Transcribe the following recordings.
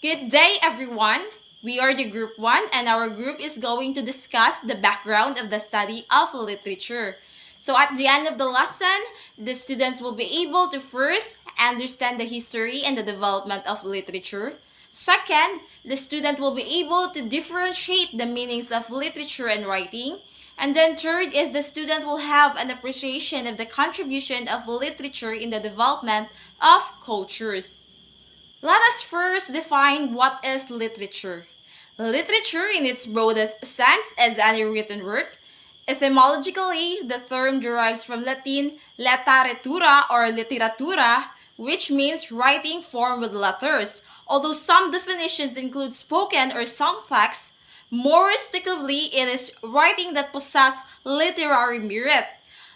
Good day, everyone. We are the Group 1, and our group is going to discuss the background of the study of literature. So, at the end of the lesson, the students will be able to first understand the history and the development of literature. Second, the student will be able to differentiate the meanings of literature and writing. And then third is the student will have an appreciation of the contribution of literature in the development of cultures. Let us first define what is literature. Literature, in its broadest sense, is any written work. Etymologically, the term derives from Latin letteratura or literatura, which means writing formed with letters. Although some definitions include spoken or sung text, more restrictively, it is writing that possesses literary merit.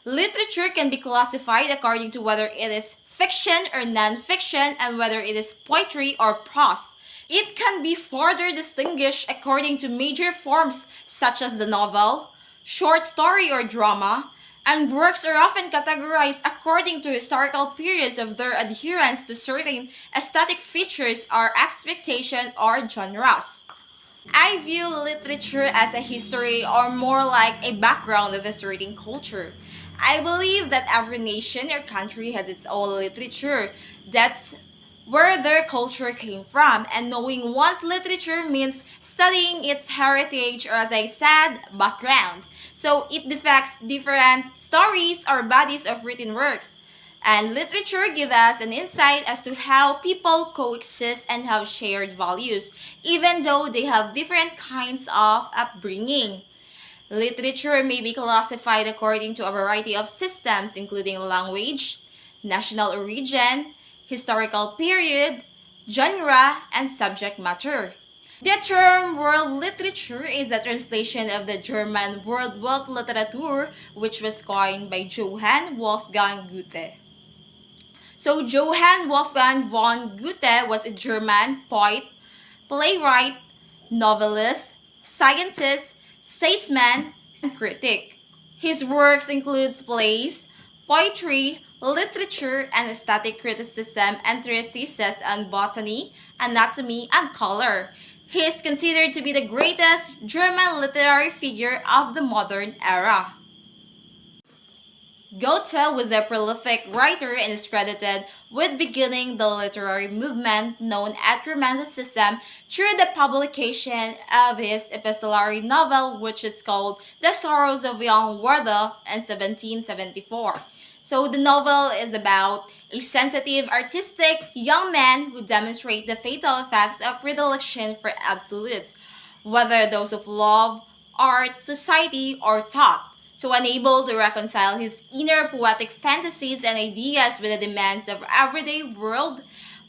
Literature can be classified according to whether it is fiction or non-fiction and whether it is poetry or prose. It can be further distinguished according to major forms such as the novel, short story or drama, and works are often categorized according to historical periods of their adherence to certain aesthetic features or expectation or genres. I view literature as a history or more like a background of a certain culture. I believe that every nation or country has its own literature. That's where their culture came from, and knowing one's literature means studying its heritage or, as I said, background. So it depicts different stories or bodies of written works. And literature gives us an insight as to how people coexist and have shared values, even though they have different kinds of upbringing. Literature may be classified according to a variety of systems, including language, national origin, historical period, genre, and subject matter. The term world literature is a translation of the German Worldweltliteratur, which was coined by Johann Wolfgang Goethe. So Johann Wolfgang von Goethe was a German poet, playwright, novelist, scientist, statesman, and critic. His works include plays, poetry, literature, and aesthetic criticism and treatises on botany, anatomy, and color. He is considered to be the greatest German literary figure of the modern era. Goethe was a prolific writer and is credited with beginning the literary movement known as Romanticism through the publication of his epistolary novel, which is called The Sorrows of Young Werther in 1774. So the novel is about a sensitive, artistic young man who demonstrates the fatal effects of predilection for absolutes, whether those of love, art, society, or thought. So unable to reconcile his inner poetic fantasies and ideas with the demands of everyday world,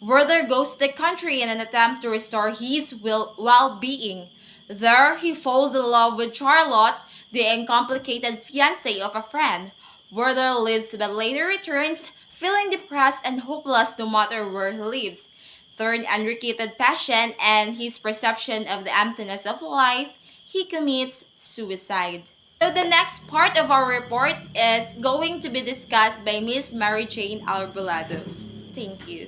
Werther goes to the country in an attempt to restore his well-being. There, he falls in love with Charlotte, the uncomplicated fiancée of a friend. Werther lives but later returns, feeling depressed and hopeless no matter where he lives. Through unrequited passion and his perception of the emptiness of life, he commits suicide. So the next part of our report is going to be discussed by Miss Mary Jane Albolado. Thank you.